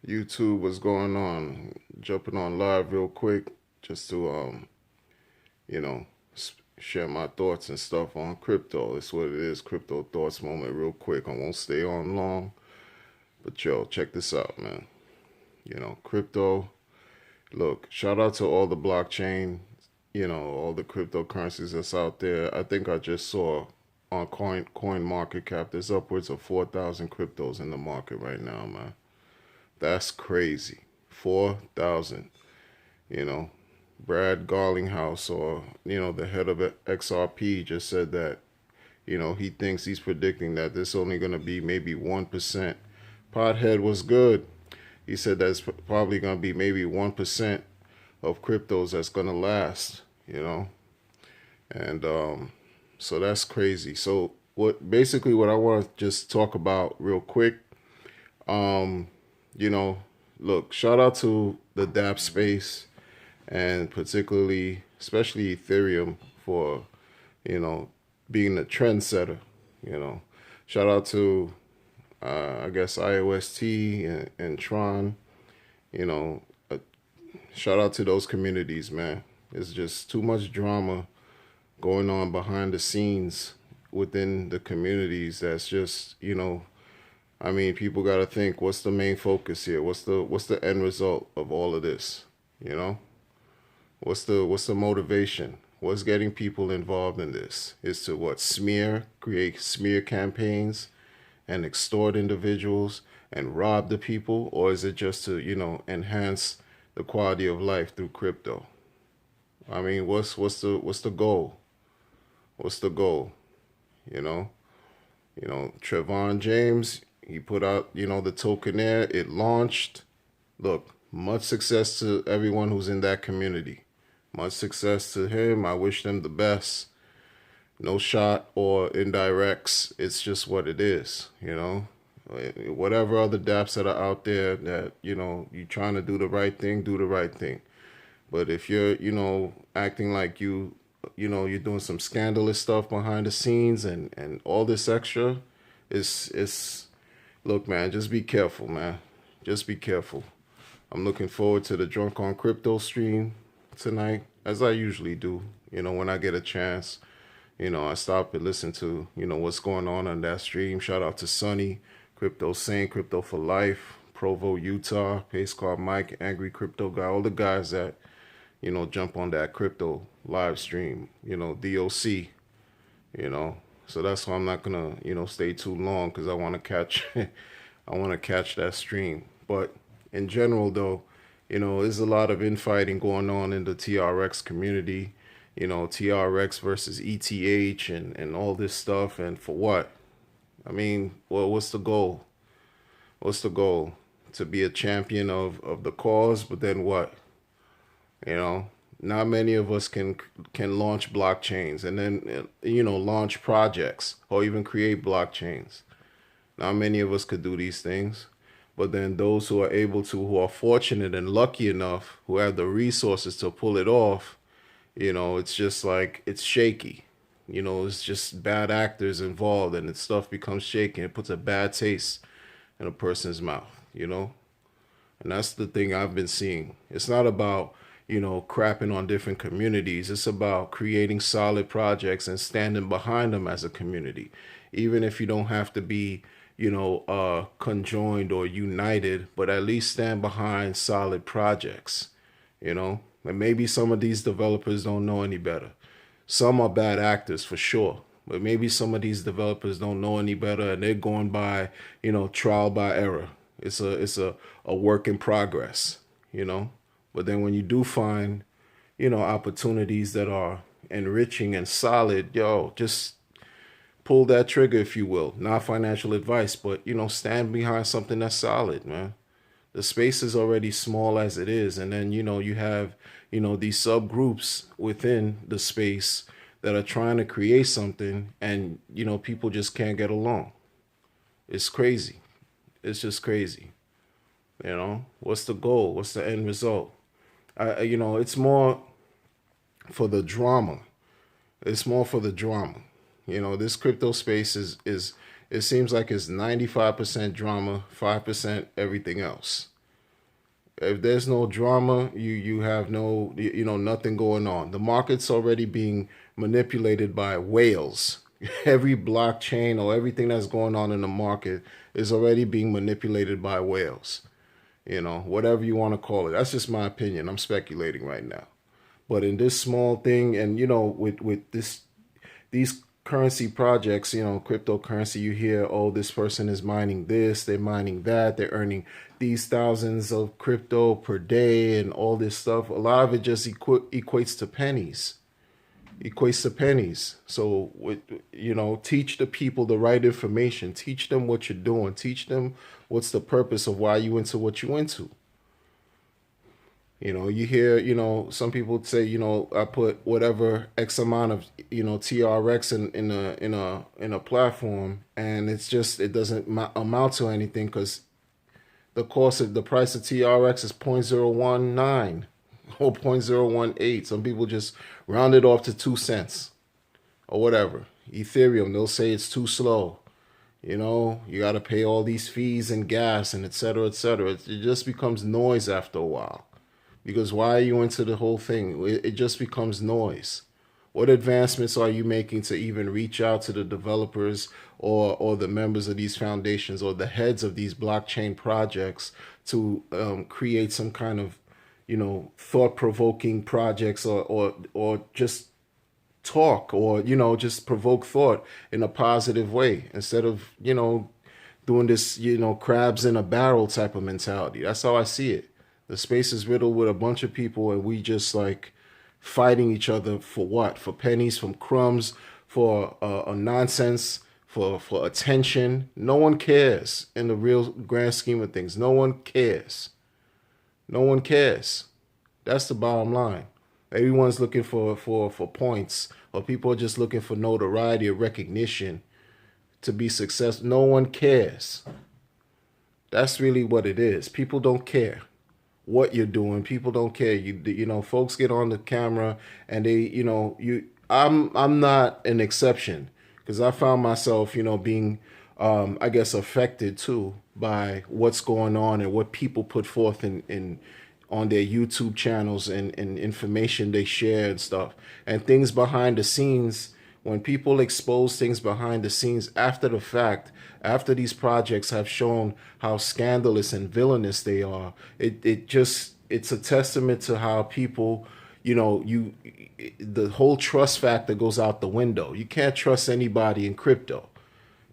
YouTube, what's going on? Jumping on live real quick just to you know, share my thoughts and stuff on crypto. It's what it is, crypto thoughts moment real quick. I won't stay on long, but yo, check this out, man. Crypto. Look, shout out to all the blockchain, all the cryptocurrencies that's out there. I think I just saw on Coin Market Cap, there's upwards of 4,000 cryptos in the market right now, man. That's crazy. 4,000. You know, Brad Garlinghouse, or, the head of XRP, just said that, he thinks he's predicting that this only going to be maybe 1%. Pothead was good. He said that's probably going to be maybe 1% of cryptos that's going to last, And so that's crazy. So what I want to just talk about real quick, um, you know, look, shout out to the DApp space and particularly, especially Ethereum for, you know, being the trendsetter. You know, shout out to, I guess, IOST and Tron. You know, uh, shout out to those communities, man. It's just too much drama going on behind the scenes within the communities. That's just, I mean, people got to think, what's the main focus here? What's the end result of all of this? You know, what's the motivation? What's getting people involved in this? Is to what, create smear campaigns and extort individuals and rob the people, or is it just to, enhance the quality of life through crypto? I mean, what's the goal? What's the goal? You know, Trevon James, he put out, the tokenaire. It launched. Look, much success to everyone who's in that community. Much success to him. I wish them the best. No shot or indirects. It's just what it is. Whatever other dApps that are out there that, you're trying to do the right thing, do the right thing. But if you're, acting like you're doing some scandalous stuff behind the scenes and all this extra, it's look, man, just be careful, man. Just be careful. I'm looking forward to the Drunk on Crypto stream tonight, as I usually do. When I get a chance, I stop and listen to, what's going on that stream. Shout out to Sunny, Crypto Saint, Crypto for Life, Provo, Utah, Pace Car Mike, Angry Crypto Guy, all the guys that, jump on that crypto live stream, DOC, you know. So that's why I'm not gonna, stay too long because I want to catch, I want to catch that stream. But in general, though, there's a lot of infighting going on in the TRX community. TRX versus ETH and all this stuff. And for what? I mean, well, what's the goal? What's the goal? To be a champion of the cause, but then what? You know, not many of us can launch blockchains and then launch projects or even create blockchains. Not many of us could do these things. But then those who are able to, who are fortunate and lucky enough, who have the resources to pull it off, it's just like it's shaky. It's just bad actors involved and the stuff becomes shaky. It puts a bad taste in a person's mouth. And that's the thing I've been seeing. It's not about, crapping on different communities. It's about creating solid projects and standing behind them as a community. Even if you don't have to be, conjoined or united, but at least stand behind solid projects. And maybe some of these developers don't know any better. Some are bad actors for sure. But maybe some of these developers don't know any better and they're going by, trial by error. It's a work in progress, you know. But then when you do find, opportunities that are enriching and solid, yo, just pull that trigger if you will. Not financial advice, but stand behind something that's solid, man. The space is already small as it is, and then you have these subgroups within the space that are trying to create something, and people just can't get along. It's crazy. It's just crazy. What's the goal? What's the end result? It's more for the drama. It's more for the drama. This crypto space is it seems like it's 95% drama, 5% everything else. If there's no drama, you have no, nothing going on. The market's already being manipulated by whales. Every blockchain or everything that's going on in the market is already being manipulated by whales. Whatever you want to call it. That's just my opinion. I'm speculating right now. But in this small thing, and with these currency projects, cryptocurrency, you hear, oh, this person is mining this, they're mining that, they're earning these thousands of crypto per day and all this stuff. A lot of it just equates to pennies. Equates to pennies. So, teach the people the right information. Teach them what you're doing. Teach them what's the purpose of why you into what you into. You hear, some people say, I put whatever X amount of, TRX in a platform, and it doesn't amount to anything because the price of TRX is 0.019 or 0.018. Some people just round it off to 2 cents or whatever. Ethereum, they'll say it's too slow. You got to pay all these fees and gas and et cetera, et cetera. It just becomes noise after a while. Because why are you into the whole thing? It just becomes noise. What advancements are you making to even reach out to the developers or the members of these foundations or the heads of these blockchain projects to create some kind of, thought-provoking projects or just talk or, just provoke thought in a positive way instead of, doing this, crabs in a barrel type of mentality. That's how I see it. The space is riddled with a bunch of people, and we just like fighting each other for what? For pennies, from crumbs, for a nonsense, for attention. No one cares in the real grand scheme of things. No one cares. No one cares. That's the bottom line. Everyone's looking for points, or people are just looking for notoriety or recognition to be successful. No one cares. That's really what it is. People don't care what you're doing. People don't care. Folks get on the camera and they, I'm not an exception because I found myself, being, I guess, affected too by what's going on and what people put forth in on their YouTube channels and information they share and stuff and things behind the scenes. When people expose things behind the scenes after the fact, after these projects have shown how scandalous and villainous they are, it's a testament to how people, the whole trust factor goes out the window. You can't trust anybody in crypto.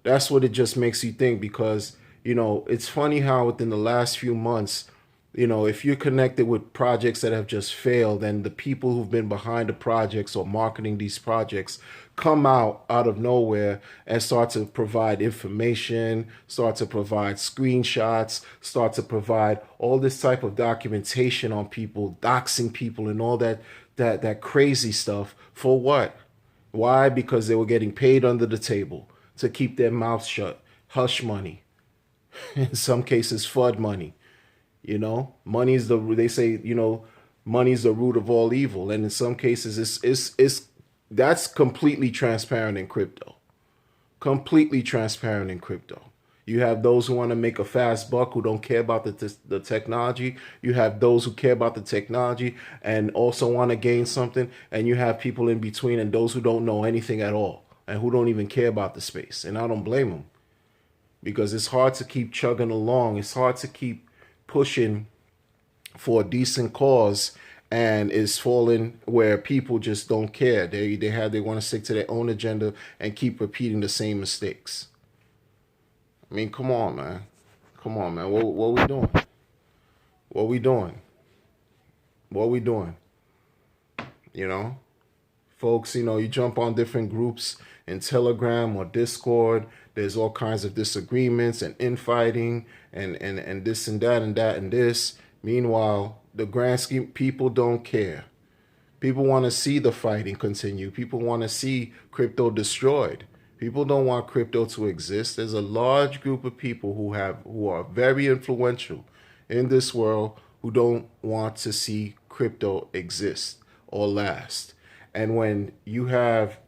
That's what it just makes you think because, it's funny how within the last few months, if you're connected with projects that have just failed and the people who've been behind the projects or marketing these projects come out of nowhere and start to provide information, start to provide screenshots, start to provide all this type of documentation on people, doxing people and all that crazy stuff. For what? Why? Because they were getting paid under the table to keep their mouths shut. Hush money. In some cases, FUD money. Money's they say, money's the root of all evil. And in some cases, it's that's completely transparent in crypto. Completely transparent in crypto. You have those who want to make a fast buck who don't care about the technology. You have those who care about the technology and also want to gain something. And you have people in between and those who don't know anything at all and who don't even care about the space. And I don't blame them because it's hard to keep chugging along. It's hard to keep pushing for a decent cause and is falling where people just don't care. They want to stick to their own agenda and keep repeating the same mistakes. I mean, come on, man. Come on, man. What we doing? What we doing? What we doing? Folks, you jump on different groups in Telegram or Discord. There's all kinds of disagreements and infighting and this and that and that and this. Meanwhile, the grand scheme, people don't care. People want to see the fighting continue. People want to see crypto destroyed. People don't want crypto to exist. There's a large group of people who are very influential in this world who don't want to see crypto exist or last. And when you have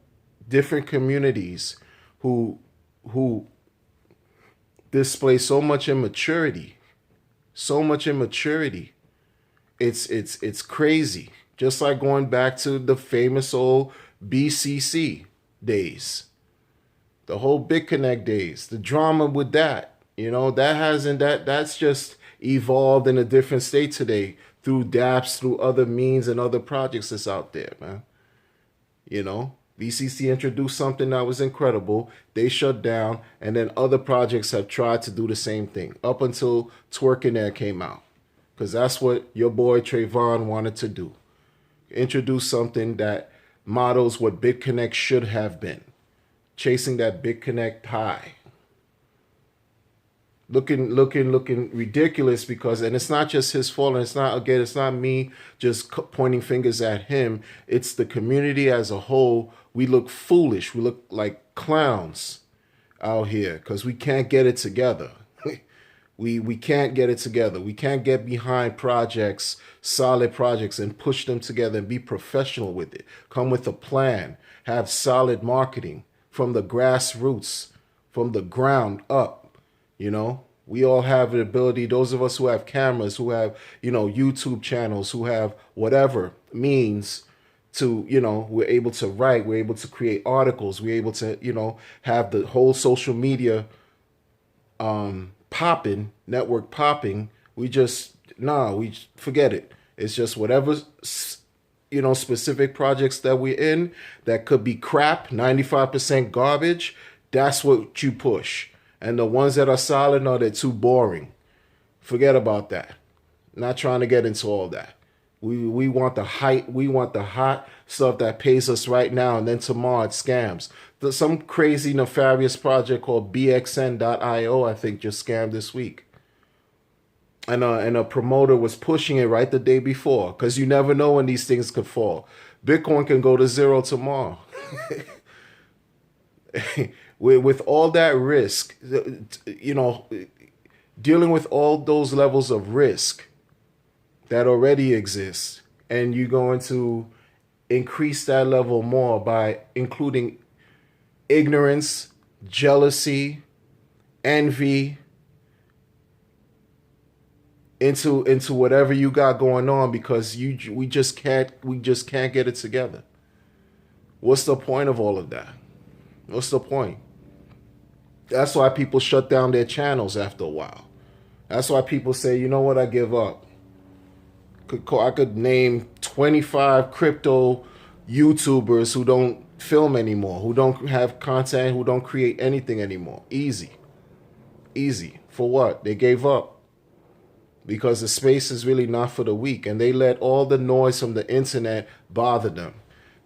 different communities who display so much immaturity, It's crazy. Just like going back to the famous old BCC days, the whole BitConnect days, the drama with that. That hasn't that's just evolved in a different state today through dApps, through other means and other projects that's out there, man. BCC introduced something that was incredible. They shut down, and then other projects have tried to do the same thing up until Twerking There came out. Because that's what your boy Trayvon wanted to do. Introduce something that models what BitConnect should have been. Chasing that BitConnect high. Looking ridiculous because, and it's not just his fault, and it's not me just pointing fingers at him. It's the community as a whole. We look foolish. We look like clowns out here because we can't get it together. We can't get it together. We can't get behind projects, solid projects, and push them together and be professional with it. Come with a plan. Have solid marketing from the grassroots, from the ground up. We all have the ability, those of us who have cameras, who have, YouTube channels, who have whatever means to, we're able to write, we're able to create articles, we're able to, have the whole social media popping, network popping. We forget it. It's just whatever, specific projects that we're in that could be crap, 95% garbage. That's what you push. And the ones that are solid, no, they're too boring. Forget about that. Not trying to get into all that. We want the hype. We want the hot stuff that pays us right now, and then tomorrow it scams. Some crazy nefarious project called BXN.io, I think, just scammed this week. And a promoter was pushing it right the day before, because you never know when these things could fall. Bitcoin can go to zero tomorrow. With all that risk, dealing with all those levels of risk that already exist, and you're going to increase that level more by including ignorance, jealousy, envy into whatever you got going on, because we just can't get it together. What's the point of all of that? What's the point? That's why people shut down their channels after a while. That's why people say, you know what, I give up. I could name 25 crypto YouTubers who don't film anymore, who don't have content, who don't create anything anymore. Easy. For what? They gave up. Because the space is really not for the weak, and they let all the noise from the internet bother them.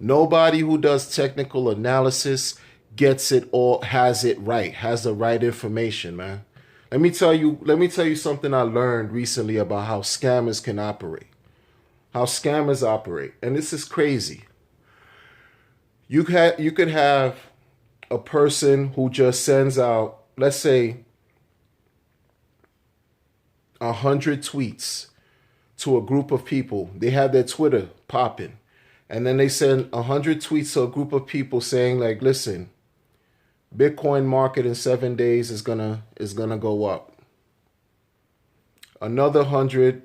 Nobody who does technical analysis gets it or has it right, has the right information, man. Let me tell you something I learned recently about how scammers can operate. How scammers operate. And this is crazy. You could have a person who just sends out, let's say, 100 tweets to a group of people. They have their Twitter popping. And then they send 100 tweets to a group of people saying, like, listen, Bitcoin market in 7 days is gonna go up. Another 100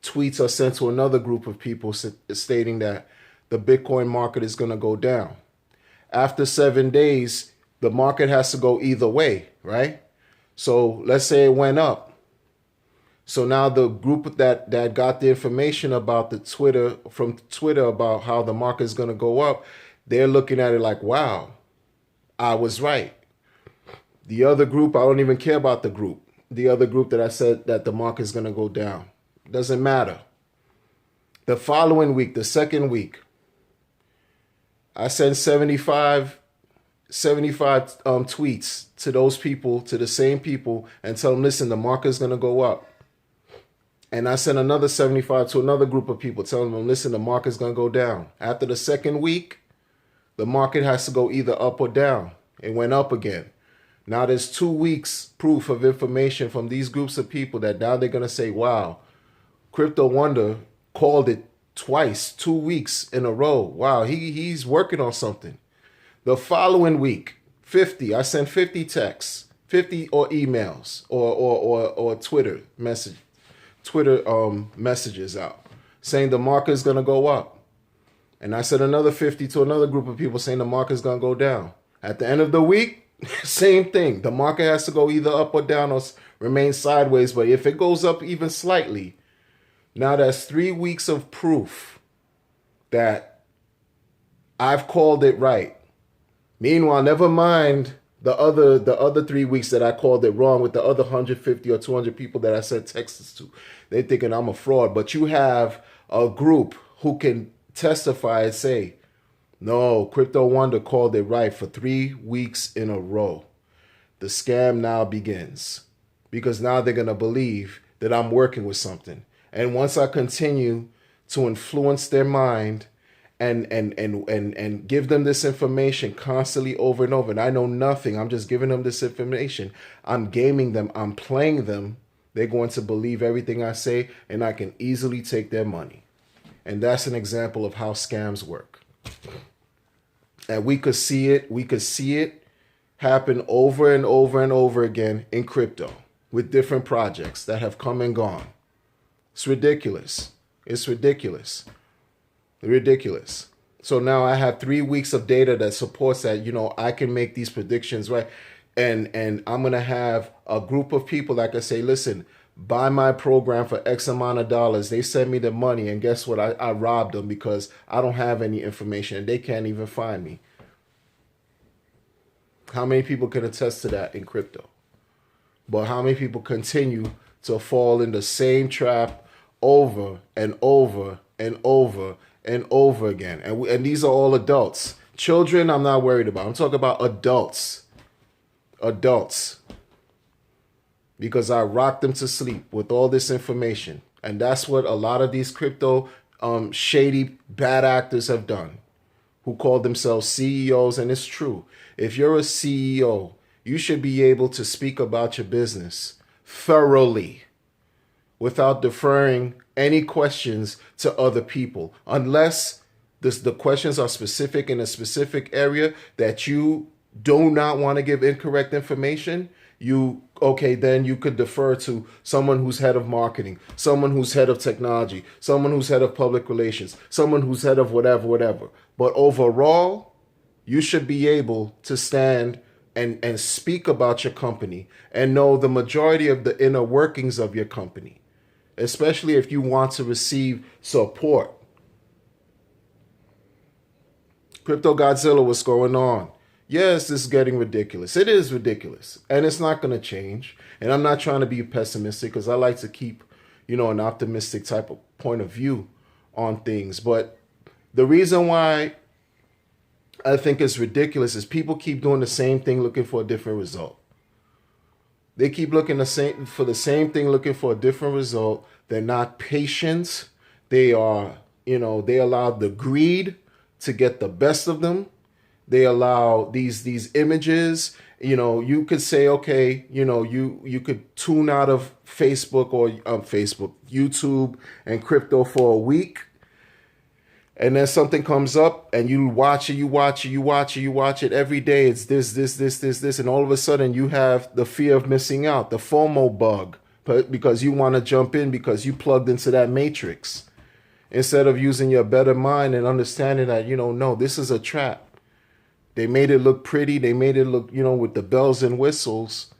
tweets are sent to another group of people stating that the Bitcoin market is gonna go down. After 7 days, the market has to go either way, right? So let's say it went up. So now the group that got the information about from Twitter about how the market is gonna go up, they're looking at it like, wow, I was right. The other group, I don't even care about the group. The other group that I said that the market is going to go down. Doesn't matter. The following week, the second week, I sent 75 tweets to those people, to the same people, and tell them, listen, the market is going to go up. And I sent another 75 to another group of people, telling them, listen, the market is going to go down. After the second week, the market has to go either up or down. It went up again. Now there's 2 weeks proof of information from these groups of people that now they're going to say, wow, Crypto Wonder called it twice, 2 weeks in a row. Wow, he's working on something. The following week, I sent 50 texts, 50 or emails or Twitter message Twitter messages out saying the market is going to go up. And I sent another 50 to another group of people saying the market is going to go down. At the end of the week, same thing. The market has to go either up or down or remain sideways. But if it goes up even slightly, now that's 3 weeks of proof that I've called it right. Meanwhile, never mind the other 3 weeks that I called it wrong with the other 150 or 200 people that I sent texts to. They're thinking I'm a fraud. But you have a group who can testify and say, no, Crypto Wonder called it right for 3 weeks in a row. The scam now begins because now they're going to believe that I'm working with something. And once I continue to influence their mind and give them this information constantly over and over, and I know nothing, I'm just giving them this information, I'm gaming them, I'm playing them, they're going to believe everything I say, and I can easily take their money. And that's an example of how scams work. And we could see it happen over and over and over again in crypto with different projects that have come and gone. It's ridiculous. It's ridiculous. Ridiculous. So now I have 3 weeks of data that supports that, I can make these predictions, right? And I'm going to have a group of people that can say, listen, buy my program for X amount of dollars. They send me the money, and guess what? I robbed them because I don't have any information and they can't even find me. How many people can attest to that in crypto? But how many people continue to fall in the same trap over and over and over and over again? And these are all adults. Children, I'm not worried about. I'm talking about adults. Adults. Because I rocked them to sleep with all this information. And that's what a lot of these crypto shady bad actors have done, who call themselves CEOs. And it's true. If you're a CEO, you should be able to speak about your business thoroughly without deferring any questions to other people, unless the questions are specific in a specific area that you do not want to give incorrect information. Then you could defer to someone who's head of marketing, someone who's head of technology, someone who's head of public relations, someone who's head of whatever. But overall, you should be able to stand and speak about your company and know the majority of the inner workings of your company, especially if you want to receive support. Crypto Godzilla, what's going on? Yes, this is getting ridiculous. It is ridiculous, and it's not going to change. And I'm not trying to be pessimistic because I like to keep, an optimistic type of point of view on things. But the reason why I think it's ridiculous is people keep doing the same thing looking for a different result. They keep looking for the same thing looking for a different result. They're not patient. They are, they allow the greed to get the best of them. They allow these images. You could say, okay, you could tune out of Facebook or YouTube and crypto for a week. And then something comes up and you watch it every day. It's this. And all of a sudden you have the fear of missing out, the FOMO bug, because you want to jump in because you plugged into that matrix. Instead of using your better mind and understanding that, no, this is a trap. They made it look pretty. They made it look, with the bells and whistles.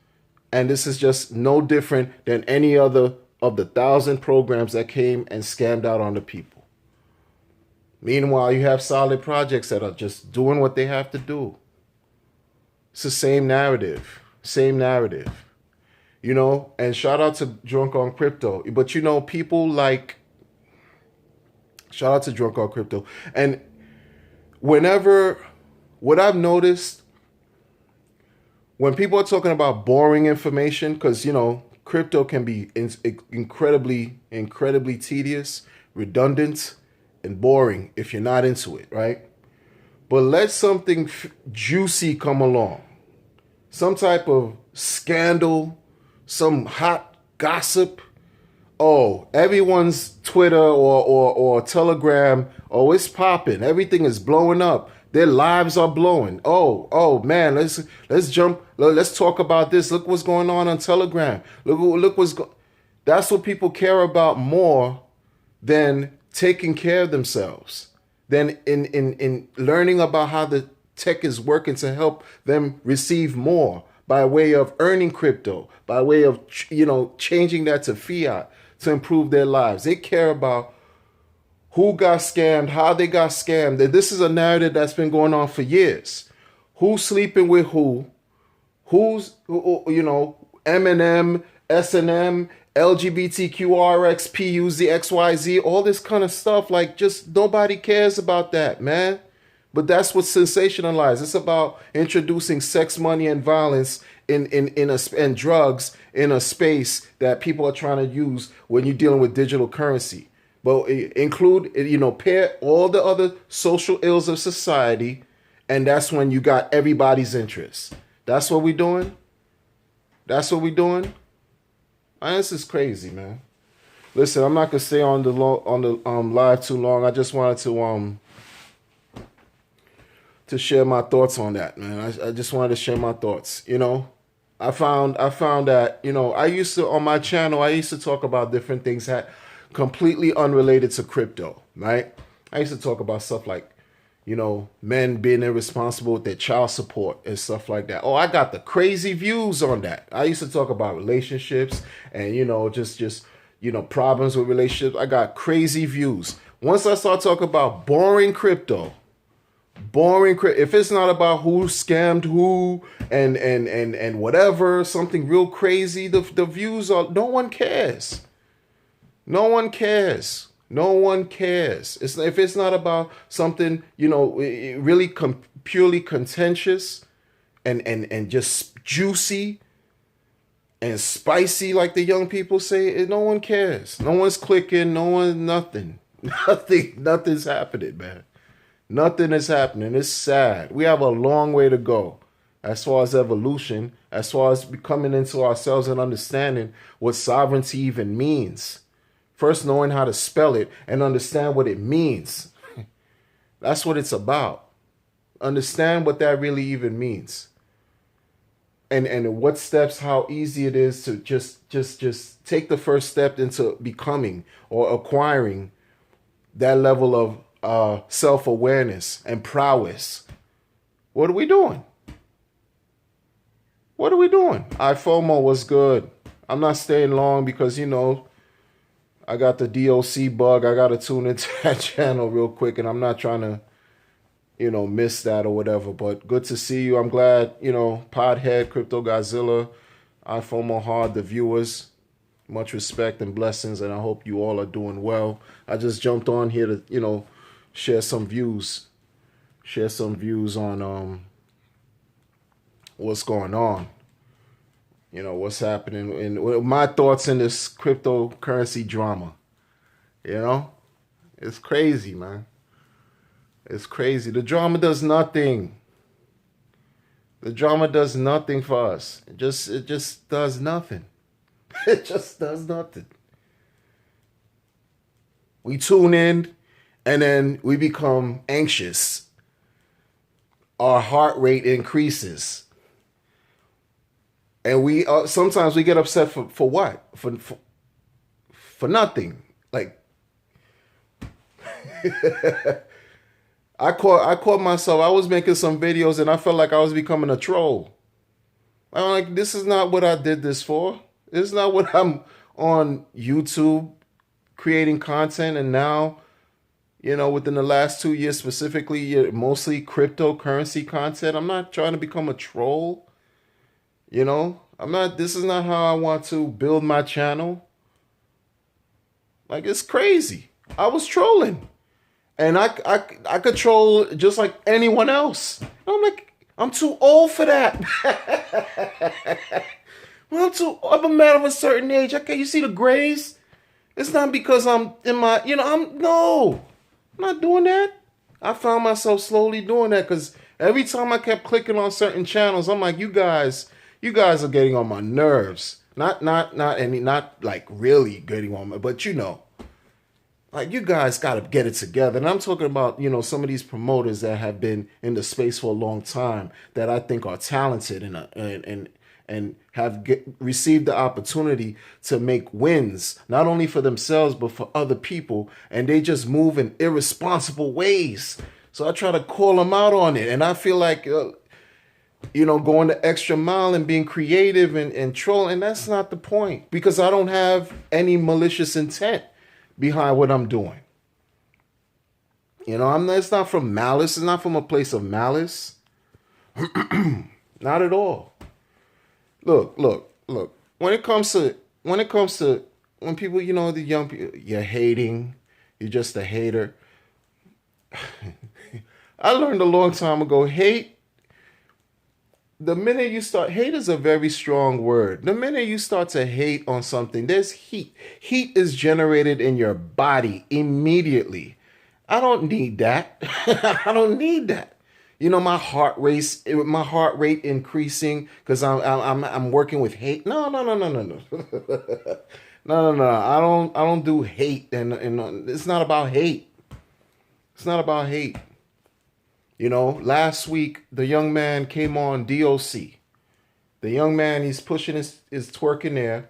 And this is just no different than any other of the 1,000 programs that came and scammed out on the people. Meanwhile, you have solid projects that are just doing what they have to do. It's the same narrative. And shout out to Drunk on Crypto. But people shout out to Drunk on Crypto. And what I've noticed, when people are talking about boring information, because, crypto can be incredibly tedious, redundant, and boring if you're not into it, right? But let something juicy come along. Some type of scandal, some hot gossip. Oh, everyone's Twitter or Telegram, it's popping. Everything is blowing up. Their lives are blowing. Oh man, let's jump. Let's talk about this. Look what's going on Telegram. Look what's going. That's what people care about more than taking care of themselves, than in learning about how the tech is working to help them receive more by way of earning crypto, by way of changing that to fiat to improve their lives. They care about who got scammed, how they got scammed. This is a narrative that's been going on for years. Who's sleeping with who? Who's, Eminem, S&M, LGBTQRX, PUZ, XYZ, all this kind of stuff. Like, just nobody cares about that, man. But that's what's sensationalized. It's about introducing sex, money, and violence and drugs in a space that people are trying to use when you're dealing with digital currency. But pair all the other social ills of society, and that's when you got everybody's interest. That's what we're doing. That's what we're doing. Man, this is crazy, man. Listen, I'm not gonna stay on the live too long. I just wanted to share my thoughts on that, man. I just wanted to share my thoughts. I found that I used to, on my channel, I used to talk about different things that completely unrelated to crypto, right? I used to talk about stuff like, men being irresponsible with their child support and stuff like that. Oh, I got the crazy views on that. I used to talk about relationships and, just problems with relationships. I got crazy views. Once I start talking about boring crypto, if it's not about who scammed who and whatever, something real crazy, the views are, no one cares. No one cares. No one cares. If it's not about something, really purely contentious and just juicy and spicy, like the young people say, no one cares. No one's clicking. No one, nothing. Nothing's happening, man. Nothing is happening. It's sad. We have a long way to go as far as evolution, as far as becoming into ourselves and understanding what sovereignty even means. First, knowing how to spell it and understand what it means. That's what it's about. Understand what that really even means. And what steps, how easy it is to just take the first step into becoming or acquiring that level of self-awareness and prowess. What are we doing? What are we doing? FOMO was good. I'm not staying long because, I got the DOC bug. I got to tune into that channel real quick, and I'm not trying to, miss that or whatever. But good to see you. I'm glad, Podhead, Crypto Godzilla, FOMO Hard, the viewers. Much respect and blessings, and I hope you all are doing well. I just jumped on here to, share some views on what's going on. What's happening and my thoughts in this cryptocurrency drama. It's crazy, man. It's crazy. The drama does nothing. The drama does nothing for us. It just does nothing. It just does nothing. We tune in and then we become anxious. Our heart rate increases. And we sometimes we get upset for what? For nothing. Like I caught myself. I was making some videos and I felt like I was becoming a troll. I'm like, this is not what I did this for. This is not what I'm on YouTube creating content. And now, within the last 2 years specifically, mostly cryptocurrency content. I'm not trying to become a troll. This is not how I want to build my channel. Like, it's crazy. I was trolling. And I could troll just like anyone else. I'm like, I'm too old for that. I'm a man of a certain age. Okay, you see the grays? It's not because I'm in my, I'm not doing that. I found myself slowly doing that because every time I kept clicking on certain channels, I'm like, you guys are getting on my nerves. Not like really getting on my, but like you guys got to get it together. And I'm talking about, some of these promoters that have been in the space for a long time that I think are talented and have received the opportunity to make wins, not only for themselves, but for other people. And they just move in irresponsible ways. So I try to call them out on it. And I feel like, going the extra mile and being creative and trolling. And that's not the point, because I don't have any malicious intent behind what I'm doing. It's not from malice. It's not from a place of malice. Not at all. Look. When people, the young people, you're hating, you're just a hater. I learned a long time ago, the minute you start, hate is a very strong word. The minute you start to hate on something, there's heat. Heat is generated in your body immediately. I don't need that. I don't need that. My heart rate increasing because I'm working with hate. No. No. I don't do hate, and it's not about hate. It's not about hate. Last week the young man came on DOC. The young man, he's pushing his twerk in there.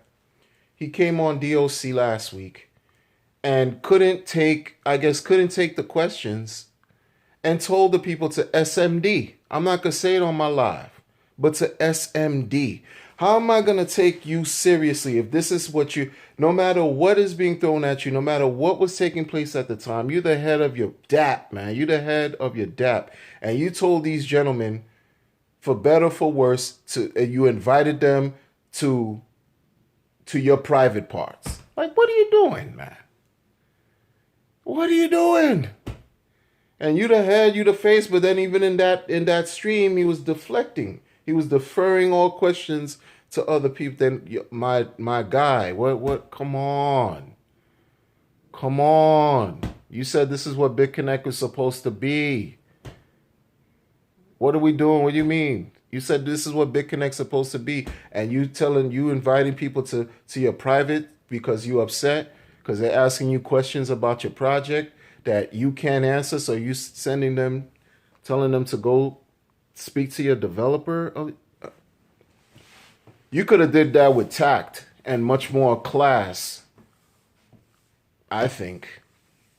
He came on DOC last week and couldn't take the questions, and told the people to SMD. I'm not going to say it on my live, but to SMD. How am I going to take you seriously if this is what no matter what is being thrown at you, no matter what was taking place at the time, you're the head of your DAP, man. You're the head of your DAP. And you told these gentlemen, for better, for worse, you invited them to your private parts. Like, what are you doing, man? What are you doing? And you the head, you the face, but then even in that stream, he was deflecting. He was deferring all questions to other people. Then my guy, what? Come on. You said this is what BitConnect was supposed to be. What are we doing? What do you mean? You said this is what BitConnect's supposed to be, and you inviting people to your private because you upset because they're asking you questions about your project that you can't answer, so you telling them to go speak to your developer. You could have did that with tact and much more class, I think.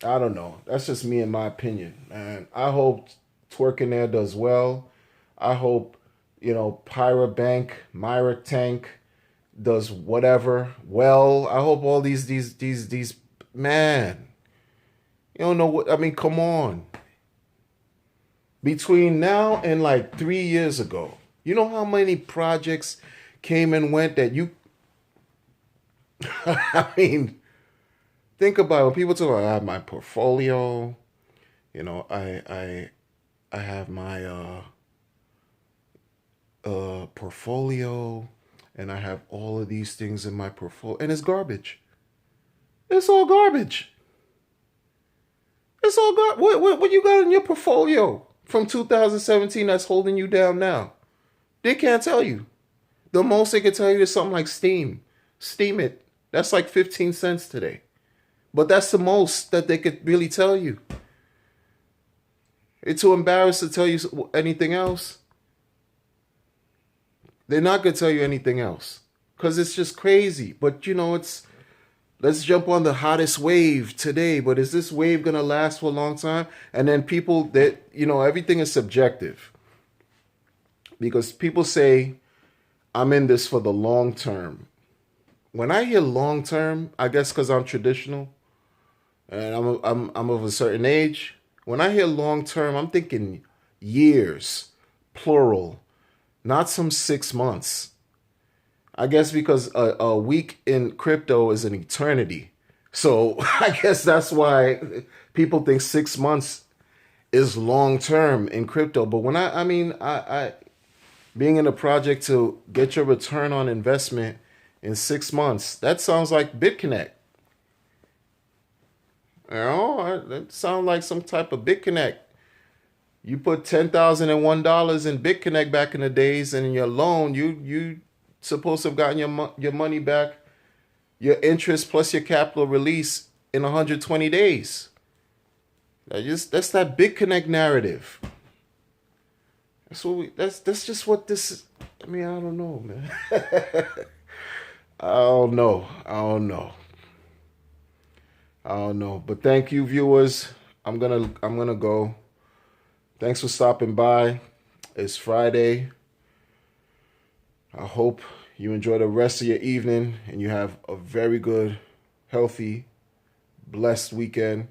I don't know. That's just me in my opinion, man. I hope Twerking There does well. I hope, Pyra Bank, Myra Tank does whatever well. I hope all these man. You don't know what, I mean, come on. Between now and like 3 years ago, you know how many projects came and went that you, I mean, think about it. When people talk about, I have my portfolio, I have my portfolio, and I have all of these things in my portfolio, and it's garbage. It's all garbage. It's all garbage. What you got in your portfolio from 2017 that's holding you down now? They can't tell you. The most they can tell you is something like Steam. Steam it. That's like 15 cents today. But that's the most that they could really tell you. It's too embarrassed to tell you anything else. They're not going to tell you anything else. Because it's just crazy. But, let's jump on the hottest wave today. But is this wave going to last for a long time? And then people everything is subjective. Because people say, I'm in this for the long term. When I hear long term, I guess because I'm traditional and I'm of a certain age. When I hear long term, I'm thinking years, plural, not some 6 months. I guess because a week in crypto is an eternity. So I guess that's why people think 6 months is long term in crypto. But when I being in a project to get your return on investment in 6 months, that sounds like BitConnect. That sounds like some type of BitConnect. You put $10,001 in BitConnect back in the days, and in your loan, you supposed to have gotten your money back, your interest plus your capital release in 120 days. That's that BitConnect narrative. That's just what this is. I mean, I don't know, man. I don't know. I don't know. I don't know. But thank you, viewers. I'm gonna go. Thanks for stopping by. It's Friday. I hope you enjoy the rest of your evening and you have a very good, healthy, blessed weekend.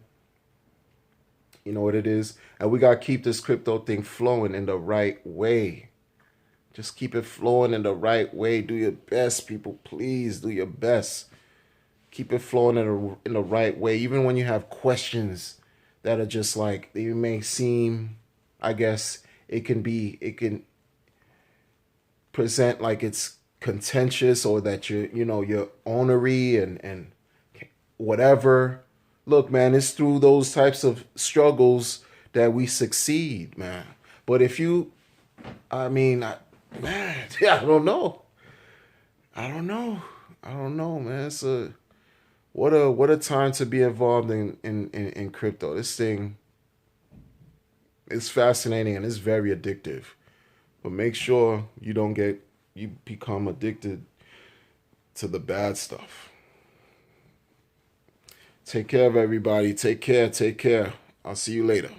You know what it is. And we gotta keep this crypto thing flowing in the right way. Just keep it flowing in the right way. Do your best, people. Please do your best. Keep it flowing in the right way. Even when you have questions that are just like, they may seem, I guess, it can present like it's contentious or that you're ornery and whatever. Look, man, it's through those types of struggles that we succeed, man. But if you, I mean, man, yeah, I don't know. I don't know. I don't know, man. It's a what a time to be involved in crypto. This thing is fascinating and it's very addictive. But make sure you become addicted to the bad stuff. Take care of everybody. Take care. Take care. I'll see you later.